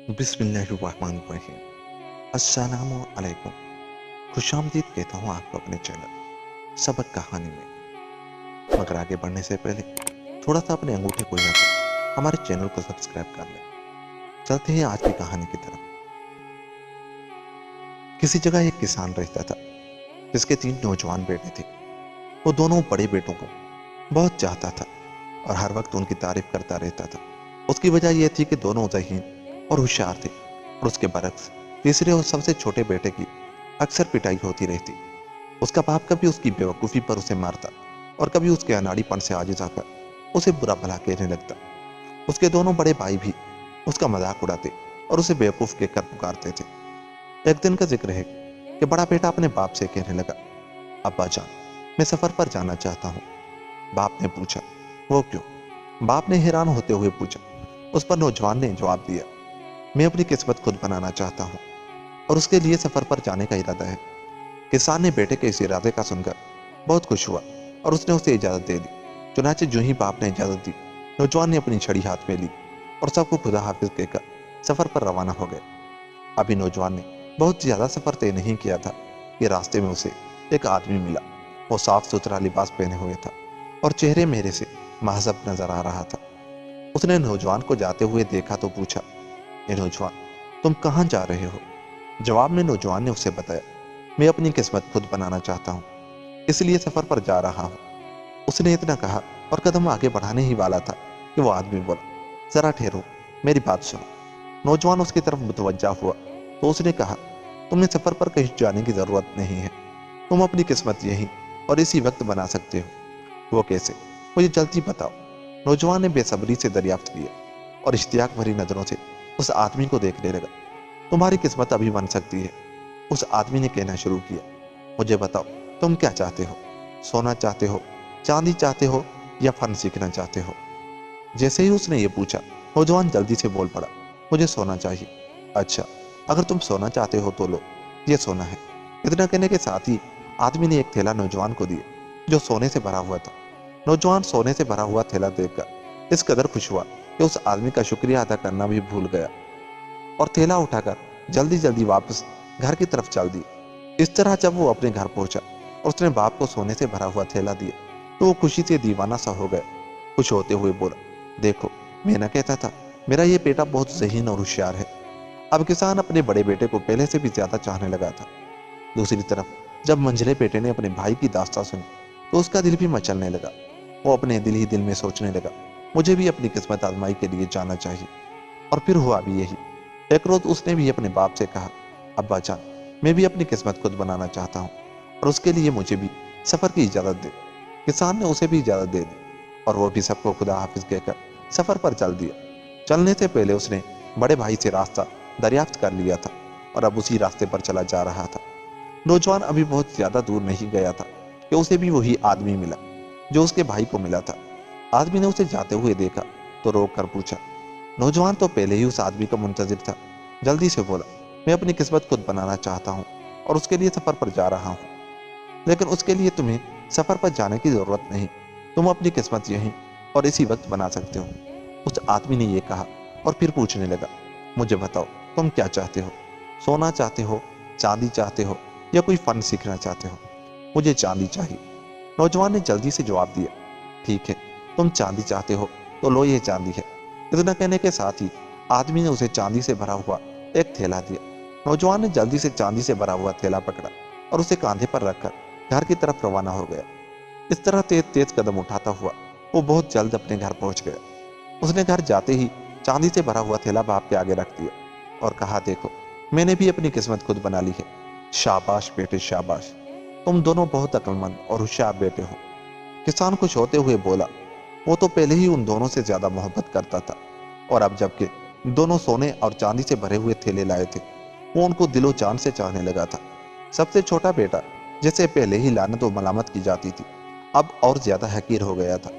बिस्मिल्लाहिर्रहमानिर्रहीम। अस्सलामु अलैकुम। खुशामदीद कहता हूँ आपको अपने चैनल सबक कहानी में। मगर आगे बढ़ने से पहले थोड़ा सा अपने अंगूठे को हिलाकर हमारे चैनल को सब्सक्राइब कर लें। चलते हैं आज की कहानी की तरफ। किसी जगह एक किसान रहता था जिसके 3 नौजवान बेटे थे। वो दोनों बड़े बेटों को बहुत चाहता था और हर वक्त उनकी तारीफ करता रहता था। उसकी वजह यह थी कि दोनों ज़हीन और होशियार थे, और उसके बरक्स तीसरे और सबसे छोटे बेटे की अक्सर पिटाई होती रहती। उसका बाप कभी उसकी बेवकूफ़ी पर उसे मारता और कभी उसके अनाड़ीपन से आजिज़ आकर उसे बुरा भला कहने लगता। उसके दोनों बड़े भाई भी उसका मजाक उड़ाते और उसे बेवकूफ़ कहकर पुकारते थे। एक दिन का जिक्र है कि बड़ा बेटा अपने बाप से कहने लगा, अब्बा जान, मैं सफ़र पर जाना चाहता हूँ। बाप ने पूछा, वो क्यों? बाप ने हैरान होते हुए पूछा। उस पर नौजवान ने जवाब दिया, मैं अपनी किस्मत खुद बनाना चाहता हूँ और उसके लिए सफ़र पर जाने का इरादा है। किसान ने बेटे के इस इरादे का सुनकर बहुत खुश हुआ और उसने उसे इजाज़त दे दी। चुनाचे जो ही बाप ने इजाज़त दी, नौजवान ने अपनी छड़ी हाथ में ली और सबको खुदा हाफिज कहकर सफ़र पर रवाना हो गए। अभी नौजवान ने बहुत ज़्यादा सफ़र तय नहीं किया था कि रास्ते में उसे एक आदमी मिला। वो साफ सुथरा लिबास पहने हुए था और चेहरे मेरे से महजब नजर आ रहा था। उसने नौजवान को जाते हुए देखा तो पूछा, ये नौजवान, तुम कहाँ जा रहे हो? जवाब में नौजवान ने उसे बताया, मैं अपनी किस्मत खुद बनाना चाहता हूँ, इसलिए सफ़र पर जा रहा हूँ। उसने इतना कहा और कदम आगे बढ़ाने ही वाला था कि वो आदमी बोला, ज़रा ठहरो, मेरी बात सुनो। नौजवान उसकी तरफ मुतवज्जा हुआ तो उसने कहा, तुम्हें सफ़र पर कहीं जाने की ज़रूरत नहीं है। तुम अपनी किस्मत यहीं और इसी वक्त बना सकते हो। वो कैसे? मुझे जल्दी बताओ। नौजवान ने बेसब्री से दरियाफ्त किया और इश्तियाक भरी नज़रों से उस आदमी को देखने लगा। तुम्हारी किस्मत अभी बन सकती है। उस आदमी ने कहना शुरू किया, मुझे बताओ, तुम क्या चाहते हो? सोना चाहते हो, चांदी चाहते हो या फन सीखना चाहते हो? जैसे ही उसने ये पूछा, नौजवान जल्दी से बोल पड़ा, मुझे सोना चाहिए। अच्छा, अगर तुम सोना चाहते हो तो लो, ये सोना है। इतना कहने के साथ ही आदमी ने एक थैला नौजवान को दिया जो सोने से भरा हुआ था। नौजवान सोने से भरा हुआ थैला देखकर इस कदर खुश हुआ कि उस आदमी का शुक्रिया अदा करना भी भूल गया और थैला उठाकर जल्दी जल्दी वापस घर की तरफ चल दिया। इस तरह जब वो अपने घर पहुंचा और उसने बाप को सोने से भरा हुआ थैला दिया तो वो खुशी से दीवाना सा हो गया। खुश होते हुए बोला, देखो, मैं ना कहता था, मेरा ये बेटा बहुत ज़हीन और होशियार है। अब किसान अपने बड़े बेटे को पहले से भी ज्यादा चाहने लगा था। दूसरी तरफ जब मंझले बेटे ने अपने भाई की दास्तां सुनी तो उसका दिल भी मचलने लगा। वो अपने दिल ही दिल में सोचने लगा, मुझे भी अपनी किस्मत आजमाई के लिए जाना चाहिए। और फिर हुआ भी यही। एक रोज उसने भी अपने बाप से कहा, अब्बा जान, मैं भी अपनी किस्मत खुद बनाना चाहता हूँ और उसके लिए मुझे भी सफ़र की इजाज़त दे। किसान ने उसे भी इजाज़त दे दी और वो भी सबको खुदा हाफिज कहकर सफ़र पर चल दिया। चलने से पहले उसने बड़े भाई से रास्ता दरियाफ्त कर लिया था और अब उसी रास्ते पर चला जा रहा था। नौजवान अभी बहुत ज़्यादा दूर नहीं गया था कि उसे भी वही आदमी मिला जो उसके भाई को मिला था। आदमी ने उसे जाते हुए देखा तो रोक कर पूछा। नौजवान तो पहले ही उस आदमी का मुंतजिर था। जल्दी से बोला, मैं अपनी किस्मत खुद बनाना चाहता हूँ और उसके लिए सफ़र पर जा रहा हूँ। लेकिन उसके लिए तुम्हें सफ़र पर जाने की ज़रूरत नहीं। तुम अपनी किस्मत यहीं और इसी वक्त बना सकते हो। उस आदमी ने यह कहा और फिर पूछने लगा, मुझे बताओ, तुम क्या चाहते हो? सोना चाहते हो, चांदी चाहते हो या कोई फ़न सीखना चाहते हो? मुझे चांदी चाहिए। नौजवान ने जल्दी से जवाब दिया, ठीक है, तुम चांदी चाहते हो तो लो, ये चांदी है। इतना कहने के साथ ही आदमी ने उसे चांदी से भरा हुआ एक थैला दिया। नौजवान ने जल्दी से चांदी से भरा हुआ थैला पकड़ा और उसे कांधे पर रखकर घर की तरफ रवाना हो गया। इस तरह तेज तेज कदम उठाता हुआ वो बहुत जल्द अपने घर पहुंच गया। उसने घर जाते ही चांदी से भरा हुआ थैला बाप के आगे रख दिया और कहा, देखो, मैंने भी अपनी किस्मत खुद बना ली है। शाबाश बेटे, शाबाश, तुम दोनों बहुत अक्लमंद और होशियार बेटे हो। किसान खुश होते हुए बोला, वो तो पहले ही उन दोनों से ज्यादा मोहब्बत करता था और अब जबकि दोनों सोने और चांदी से भरे हुए थैले लाए थे, वो उनको दिलो जान से चाहने लगा था। सबसे छोटा बेटा, जैसे पहले ही लानत और मलामत की जाती थी, अब और ज्यादा हकीर हो गया था।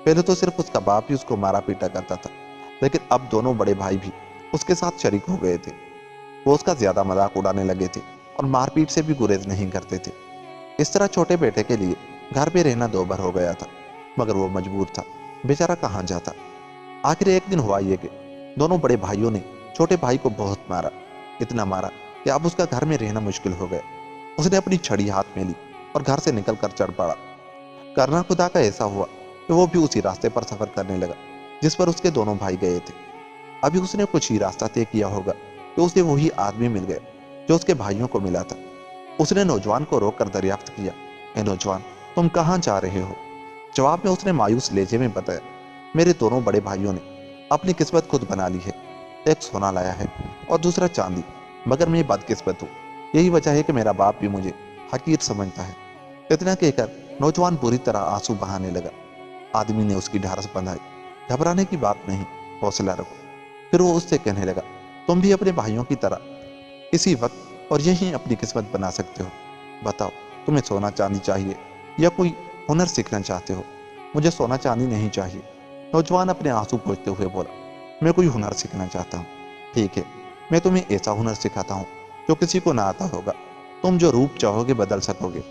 पहले तो सिर्फ उसका बाप ही उसको मारा पीटा करता था, लेकिन अब दोनों बड़े भाई भी उसके साथ शरीक हो गए थे। वो उसका ज्यादा मजाक उड़ाने लगे थे और मारपीट से भी गुरेज नहीं करते थे। इस तरह छोटे बेटे के लिए घर पे रहना दोभर हो गया था, मगर वो मजबूर था, बेचारा कहाँ जाता। आखिर एक दिन हुआ ये कि दोनों बड़े भाइयों ने छोटे भाई को बहुत मारा, इतना मारा कि अब उसका घर में रहना मुश्किल हो गया। उसने अपनी छड़ी हाथ में ली और घर से निकलकर चढ़ पड़ा। करना खुदा का ऐसा हुआ कि वो भी उसी रास्ते पर सफर करने लगा जिस पर उसके दोनों भाई गए थे। अभी उसने कुछ ही रास्ता तय किया होगा कि उसे वही आदमी मिल गया जो उसके भाइयों को मिला था। उसने नौजवान को रोककर दरियाफ्त किया, ए नौजवान, तुम कहाँ जा रहे हो? जवाब में उसने मायूस लहजे में बताया, मेरे दोनों बड़े भाइयों ने अपनी किस्मत खुद बना ली है। एक सोना लाया है और दूसरा चांदी, मगर मैं बदकिस्मत हूँ। यही वजह है कि मेरा बाप भी मुझे हकीर समझता है। इतना कहकर नौजवान बुरी तरह आंसू बहाने लगा। आदमी ने उसकी ढारस बंधाई, घबराने की बात नहीं, हौसला रखो। फिर वो उससे कहने लगा, तुम भी अपने भाइयों की तरह इसी वक्त और यहीं अपनी किस्मत बना सकते हो। बताओ, तुम्हें सोना चांदी चाहिए या कोई हुनर सीखना चाहते हो? मुझे सोना चांदी नहीं चाहिए, नौजवान अपने आंसू पोंछते हुए बोला। मैं कोई हुनर सीखना चाहता हूँ। ठीक है, मैं तुम्हें ऐसा हुनर सिखाता हूँ जो किसी को ना आता होगा। तुम जो रूप चाहोगे बदल सकोगे।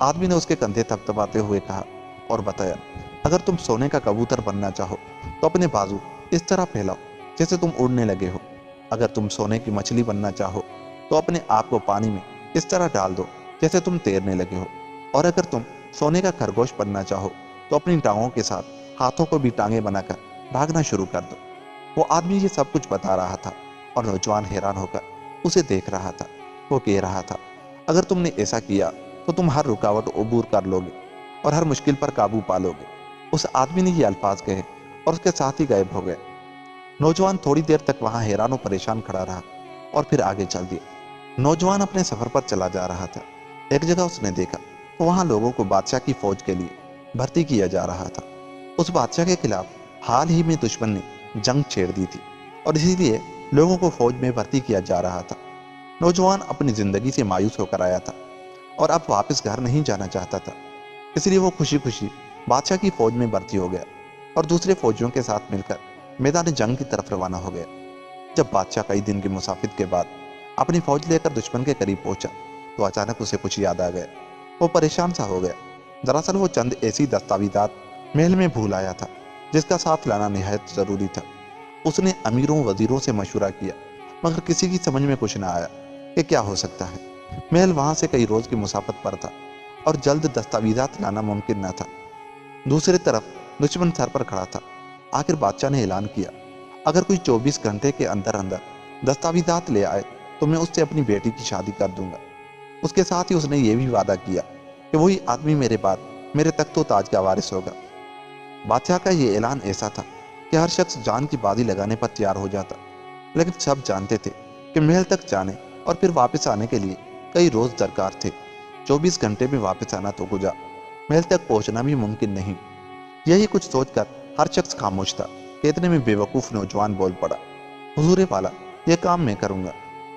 आदमी ने उसके कंधे थपथपाते हुए कहा और बताया, अगर तुम सोने का कबूतर बनना चाहो तो अपने बाजू इस तरह फैलाओ जैसे तुम उड़ने लगे हो। अगर तुम सोने की मछली बनना चाहो तो अपने आप को पानी में इस तरह डाल दो जैसे तुम तैरने लगे हो। और अगर तुम सोने का खरगोश बनना चाहो तो अपनी टांगों के साथ हाथों को भी टांगे बनाकर भागना शुरू कर दो। वो आदमी ये सब कुछ बता रहा था और नौजवान हैरान होकर उसे देख रहा था। वो कह रहा था, अगर तुमने ऐसा किया तो तुम हर रुकावट अबूर कर लोगे और हर मुश्किल पर काबू पा लोगे। उस आदमी ने ये अल्फाज कहे और उसके साथ ही गायब हो गए। नौजवान थोड़ी देर तक वहां हैरान और परेशान खड़ा रहा और फिर आगे चल दिया। नौजवान अपने सफर पर चला जा रहा था। एक जगह उसने देखा तो वहां लोगों को बादशाह की फौज के लिए भर्ती किया जा रहा था। उस बादशाह के खिलाफ हाल ही में दुश्मन ने जंग छेड़ दी थी और इसीलिए लोगों को फौज में भर्ती किया जा रहा था। नौजवान अपनी जिंदगी से मायूस होकर आया था और अब वापस घर नहीं जाना चाहता था। इसलिए वो खुशी खुशी बादशाह की फौज में भर्ती हो गया और दूसरे फौजियों के साथ मिलकर मैदान जंग की तरफ रवाना हो गया। जब बादशाह कई दिन की मुसाफिर के बाद अपनी फौज लेकर दुश्मन के करीब पहुंचा तो अचानक उसे कुछ याद आ गया। वो परेशान सा हो गया। दरअसल वो चंद ऐसी दस्तावेजात महल में भूल आया था जिसका साथ लाना निहायत जरूरी था। उसने अमीरों वजीरों से मशवरा किया मगर किसी की समझ में कुछ ना आया कि क्या हो सकता है। महल वहां से कई रोज की मुसाफत पर था और जल्द दस्तावेजात लाना मुमकिन न था। दूसरी तरफ दुश्मन सर पर खड़ा था। आखिर बादशाह ने ऐलान किया, अगर कोई 24 घंटे के अंदर अंदर दस्तावेजात ले आए तो मैं उससे अपनी बेटी की शादी कर दूंगा। उसके साथ ही उसने ये भी वादा किया कि वही आदमी मेरे बाद मेरे तख्तो ताज का वारिस होगा। बादशाह का ये ऐलान ऐसा था कि हर शख्स जान की बाजी लगाने पर तैयार हो जाता, लेकिन सब जानते थे कि महल तक जाने और फिर वापस आने के लिए कई रोज दरकार थे। 24 घंटे में वापस आना तो गुजरा, महल तक पहुंचना भी मुमकिन नहीं। यही कुछ सोचकर हर शख्स खामोश था। इतने में बेवकूफ नौजवान बोल पड़ा, हुजूर वाला, यह काम मैं करूंगा।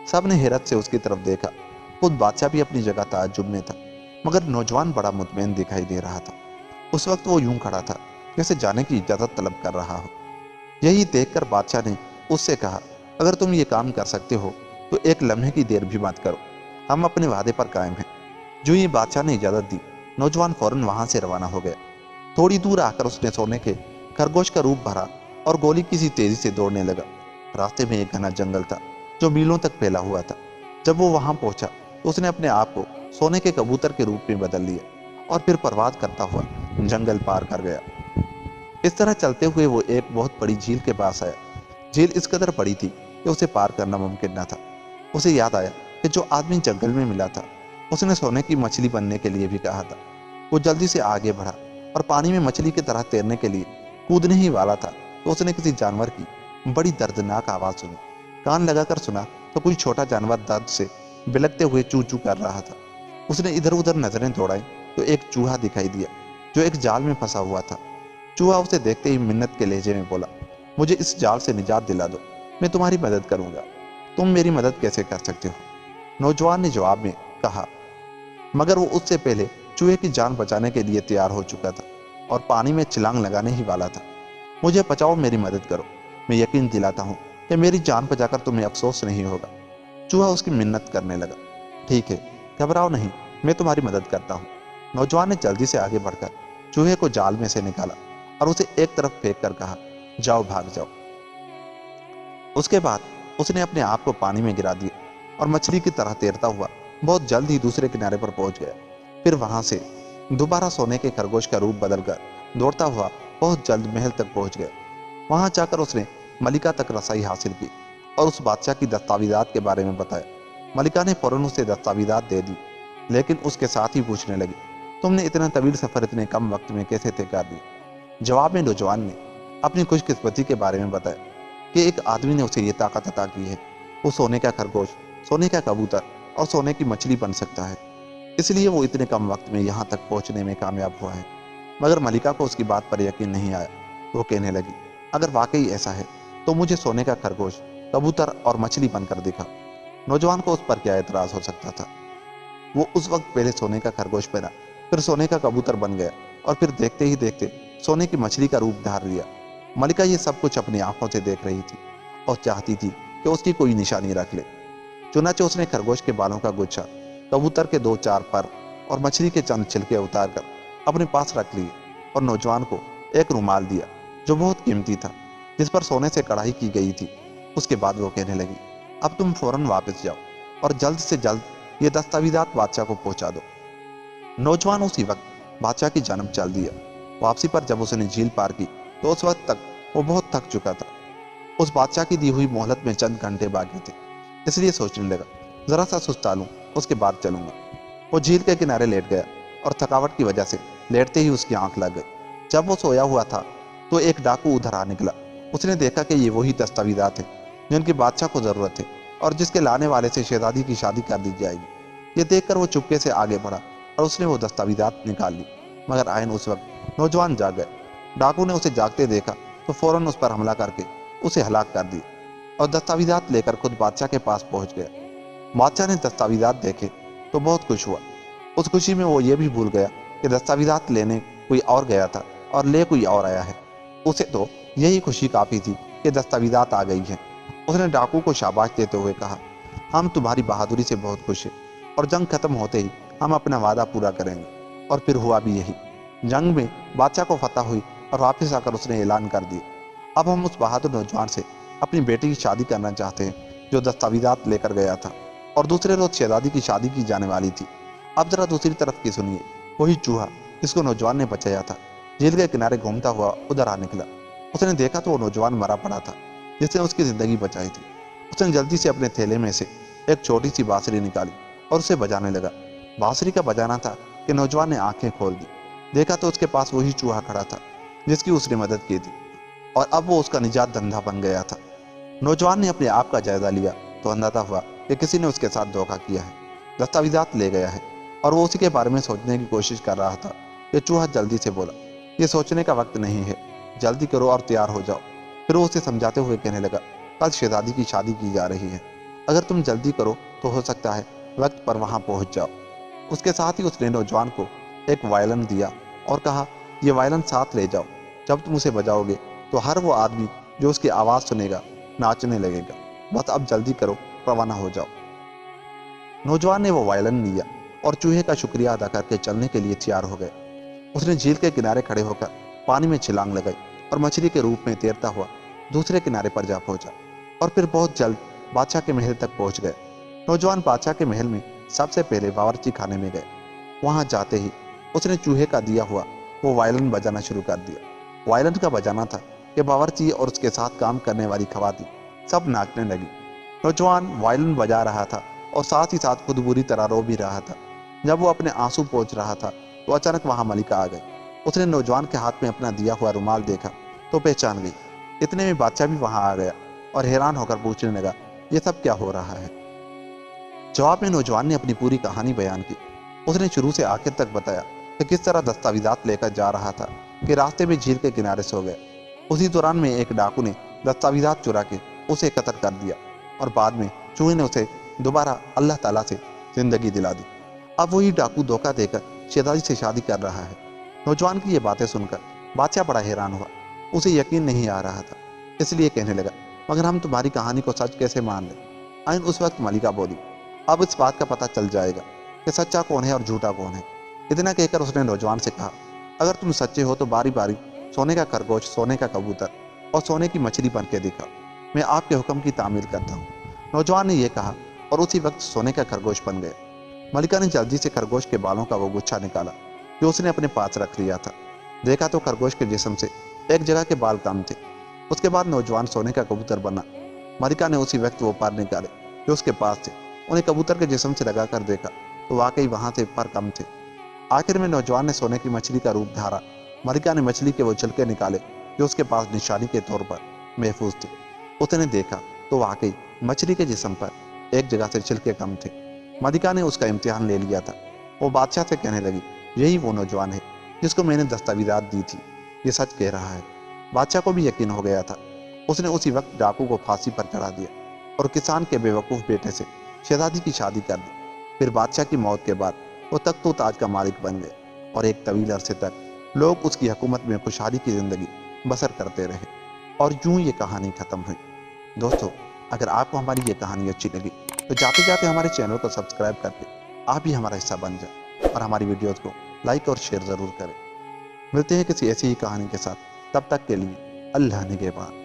सब ने हैरत से उसकी तरफ देखा। खुद बादशाह भी अपनी जगह ताज्जुब में था, मगर नौजवान बड़ा मुतमईन दिखाई दे रहा था। उस वक्त वो यूं खड़ा था जैसे जाने की इजाजत तलब कर रहा हो। यही देखकर बादशाह ने उससे कहा, अगर तुम ये काम कर सकते हो तो एक लम्हे की देर भी मत करो, हम अपने वादे पर कायम हैं। जो ही बादशाह ने इजाजत दी, नौजवान फौरन वहां से रवाना हो गया। थोड़ी दूर आकर उसने सोने के खरगोश का रूप भरा और गोली किसी तेजी से दौड़ने लगा। रास्ते में एक घना जंगल था जो मीलों तक फैला हुआ था। जब वो वहां पहुंचा तो उसने अपने आप को सोने के कबूतर के रूप में बदल लिया और फिर परवाज करता हुआ जंगल पार कर गया। इस तरह चलते हुए वो एक बहुत बड़ी झील के पास आया। झील इस कदर बड़ी थी कि उसे पार करना मुमकिन न था। उसे याद आया कि जो आदमी जंगल में मिला था उसने सोने की मछली बनने के लिए भी कहा था। वो जल्दी से आगे बढ़ा और पानी में मछली की तरह तैरने के लिए कूदने ही वाला था तो उसने किसी जानवर की बड़ी दर्दनाक आवाज सुनी। कान लगाकर सुना तो कोई छोटा जानवर दर्द से बिलखते हुए चू चू कर रहा था। उसने इधर उधर नजरें दौड़ाई तो एक चूहा दिखाई दिया जो एक जाल में फंसा हुआ था। चूहा उसे देखते ही मिन्नत के लहजे में बोला, मुझे इस जाल से निजात दिला दो, मैं तुम्हारी मदद करूंगा। तुम मेरी मदद कैसे कर सकते हो? नौजवान ने जवाब में कहा, मगर वो उससे पहले चूहे की जान बचाने के लिए तैयार हो चुका था और पानी में छलांग लगाने ही वाला था। मुझे बचाओ, मेरी मदद करो, मैं यकीन दिलाता हूँ कि मेरी जान बचाकर तुम्हें अफसोस नहीं होगा। चूहा उसकी मिन्नत करने लगा, ठीक है, घबराओ नहीं, मैं तुम्हारी मदद करता हूँ। नौजवान ने जल्दी से आगे बढ़कर चूहे को जाल में से निकाला और उसे एक तरफ फेंक कर कहा, जाओ, भाग जाओ। उसके बाद उसने अपने आप को पानी में गिरा दिया और मछली की तरह तैरता हुआ बहुत जल्द ही दूसरे किनारे पर पहुंच गया। फिर वहां से दोबारा सोने के खरगोश का रूप बदलकर दौड़ता हुआ बहुत जल्द महल तक पहुंच गया। वहां जाकर उसने मलिका तक रसाई हासिल की और उस बादशाह की दस्तावेजात के बारे में बताया। मलिका ने फौरन उसे दस्तावेजात दे दी, लेकिन उसके साथ ही पूछने लगी, तुमने इतना तवील सफर इतने कम वक्त में कैसे तय कर दिया? जवाब में नौजवान ने अपनी खुशकिस्मती के बारे में बताया कि एक आदमी ने उसे ये ताकत अता की है, वो सोने का खरगोश, सोने का कबूतर और सोने की मछली बन सकता है, इसलिए वो इतने कम वक्त में यहाँ तक पहुँचने में कामयाब हुआ है। मगर मलिका को उसकी बात पर यकीन नहीं आया। वो कहने लगी, अगर वाकई ऐसा है तो मुझे सोने का खरगोश, कबूतर और मछली बनकर दिखा। नौजवान को उस पर क्या एतराज हो सकता था। वो उस वक्त पहले सोने का खरगोश बना, फिर सोने का कबूतर बन गया और फिर देखते ही देखते सोने की मछली का रूप धार लिया। मलिका ये सब कुछ अपनी आंखों से देख रही थी और चाहती थी कि उसकी कोई निशानी रख ले। चुनाचे उसने खरगोश के बालों का गुच्छा, कबूतर के 2-4 पर और मछली के चंद छिलके उतार कर अपने पास रख लिए और नौजवान को एक रुमाल दिया जो बहुत कीमती था, जिस पर सोने से कढ़ाई की गई थी। उसके बाद वो कहने लगी, अब तुम फौरन वापस जाओ और जल्द से जल्द ये दस्तावेजात बादशाह को पहुंचा दो। नौजवान उसी वक्त बादशाह की जानब चल दिया। वापसी पर जब उसने झील पार की तो उस वक्त तक वो बहुत थक चुका था। उस बादशाह की दी हुई मोहलत में चंद घंटे बाकी थे, इसलिए सोचने लगा, जरा सा सुस्ता लूं, उसके बाद चलूंगा। वो झील के किनारे लेट गया और थकावट की वजह से लेटते ही उसकी आंख लग गई। जब वो सोया हुआ था तो एक डाकू उधर आ निकला। उसने देखा कि ये वही दस्तावेजात थे जिनकी बादशाह को जरूरत थी और जिसके लाने वाले से शहजादी की शादी कर दी जाएगी। ये देखकर वो चुपके से आगे बढ़ा और उसने वो दस्तावेजात निकाल ली। मगर आयन उस वक्त नौजवान जाग गए। डाकू ने उसे जागते देखा तो फौरन उस पर हमला करके उसे हलाक कर दिया और दस्तावेजात लेकर खुद बादशाह के पास पहुंच गया। बादशाह ने दस्तावेजात देखे तो बहुत खुश हुआ। उस खुशी में वो ये भी भूल गया कि दस्तावेजात लेने कोई और गया था और ले कोई और आया है। उसे तो यही खुशी काफी थी कि दस्तावेजात आ गई हैं। उसने डाकू को शाबाश देते हुए कहा, हम तुम्हारी बहादुरी से बहुत खुश हैं और जंग खत्म होते ही हम अपना वादा पूरा करेंगे। और फिर हुआ भी यही। जंग में बादशाह को फतह हुई और वापस आकर उसने ऐलान कर दिया, अब हम उस बहादुर नौजवान से अपनी बेटी की शादी करना चाहते हैं जो दस्तावेजात लेकर गया था और दूसरे रोज शहजादी की शादी की जाने वाली थी। अब जरा दूसरी तरफ की सुनिए। वही चूहा जिसको नौजवान ने बचाया था झील के किनारे घूमता हुआ उधर आ निकला। उसने देखा तो वो नौजवान मरा पड़ा था जिसने उसकी जिंदगी बचाई थी। उसने जल्दी से अपने थैले में से एक छोटी सी बांसुरी निकाली और उसे बजाने लगा। बांसुरी का बजाना था कि नौजवान ने आंखें खोल दी। देखा तो उसके पास वही चूहा खड़ा था जिसकी उसने मदद की थी और अब वो उसका निजात धंधा बन गया था। नौजवान ने अपने आप का जायजा लिया तो अंदाजा हुआ कि किसी ने उसके साथ धोखा किया है, दस्तावेजात ले गया है और वो उसी के बारे में सोचने की कोशिश कर रहा था कि चूहा जल्दी से बोला, ये सोचने का वक्त नहीं है, जल्दी करो और तैयार हो जाओ। फिर वो उसे समझाते हुए कहने लगा, कल शहजादी की शादी की जा रही है, अगर तुम जल्दी करो तो हो सकता है वक्त पर वहां पहुंच जाओ। उसके साथ ही उसने नौजवान को एक वायलिन दिया और कहा, ये वायलिन साथ ले जाओ, जब तुम उसे बजाओगे तो हर वो आदमी जो उसकी आवाज़ सुनेगा नाचने लगेगा। बस अब जल्दी करो, रवाना हो जाओ। नौजवान ने वो वायलिन लिया और चूहे का शुक्रिया अदा करके चलने के लिए तैयार हो गए। उसने झील के किनारे खड़े होकर पानी में छलांग लगाई और मछली के रूप में तैरता हुआ दूसरे किनारे पर जा पहुंचा और फिर बहुत जल्द बादशाह के महल तक पहुंच गए। नौजवान बादशाह के महल में सबसे पहले बावर्ची खाने में गए। वहां जाते ही उसने चूहे का दिया हुआ वो वायलिन बजाना शुरू कर दिया। वायलिन का बजाना था कि बावर्ची और उसके साथ काम करने वाली खवातीन सब नाचने लगी। नौजवान वायलिन बजा रहा था और साथ ही साथ खुद बुरी तरह रो भी रहा था। जब वो अपने आंसू पोंछ रहा था तो अचानक वहां मलिका आ गई। उसने नौजवान के हाथ में अपना दिया हुआ रुमाल देखा तो पहचान गई। इतने में बादशाह भी वहां आ गया और हैरान होकर पूछने लगा, ये सब क्या हो रहा है? जवाब में नौजवान ने अपनी पूरी कहानी बयान की। उसने शुरू से आखिर तक बताया कि किस तरह दस्तावेजात लेकर जा रहा था कि रास्ते में झील के किनारे सो गया। उसी दौरान में एक डाकू ने दस्तावेजात चुरा के उसे कत्ल कर दिया और बाद में चूहे ने उसे दोबारा अल्लाह ताला से जिंदगी दिला दी। अब वही डाकू धोखा देकर शहजादी से शादी कर रहा है। नौजवान की ये बातें सुनकर बादशाह बड़ा हैरान हुआ। उसे यकीन नहीं आ रहा था, इसलिए कहने लगा, मगर हम तुम्हारी कहानी को सच कैसे मान लें? आइन उस वक्त मलिका बोली, अब इस बात का पता चल जाएगा कि सच्चा कौन है और झूठा कौन है। इतना कहकर उसने नौजवान से कहा, अगर तुम सच्चे हो तो बारी बारी सोने का खरगोश, सोने का कबूतर और सोने की मछली बन के दिखा। मैं आपके हुक्म की तामील करता हूँ। नौजवान ने यह कहा और उसी वक्त सोने का खरगोश बन गया। मलिका ने जल्दी से खरगोश के बालों का वो गुच्छा निकाला जो उसने अपने पास रख लिया था। देखा तो खरगोश के जिस्म से एक जगह के बाल कम थे। उसके बाद नौजवान सोने का कबूतर बना। मलिका ने उसी वक्त वो पर निकाले जो उसके पास थे। उन्हें कबूतर के जिस्म से लगा कर देखा तो वाकई वहां से पर कम थे। आखिर में नौजवान ने सोने की मछली का रूप धारा। मलिका ने मछली के वो छिलके निकाले जो उसके पास निशानी के तौर पर महफूज थे। उसने देखा तो वाकई मछली के जिस्म पर एक जगह से छिलके कम थे। मलिका ने उसका इम्तिहान ले लिया था। वो बादशाह से कहने लगी, यही वो नौजवान है जिसको मैंने दस्तावेजात दी थी, ये सच कह रहा है। बादशाह को भी यकीन हो गया था। उसने उसी वक्त डाकू को फांसी पर चढ़ा दिया और किसान के बेवकूफ़ बेटे से शहजादी की शादी कर दी। फिर बादशाह की मौत के बाद वो तख्तो ताज का मालिक बन गए और एक तवील अरसे तक लोग उसकी हुकूमत में खुशहाली की ज़िंदगी बसर करते रहे। और यूं ये कहानी ख़त्म हुई। दोस्तों, अगर आपको हमारी ये कहानी अच्छी लगी तो जाते जाते हमारे चैनल को सब्सक्राइब करके आप भी हमारा हिस्सा बन जाए और हमारी वीडियोज़ को लाइक और शेयर ज़रूर करें। मिलते हैं किसी ऐसी ही कहानी के साथ। तब तक के लिए अल्लाह निगहबान।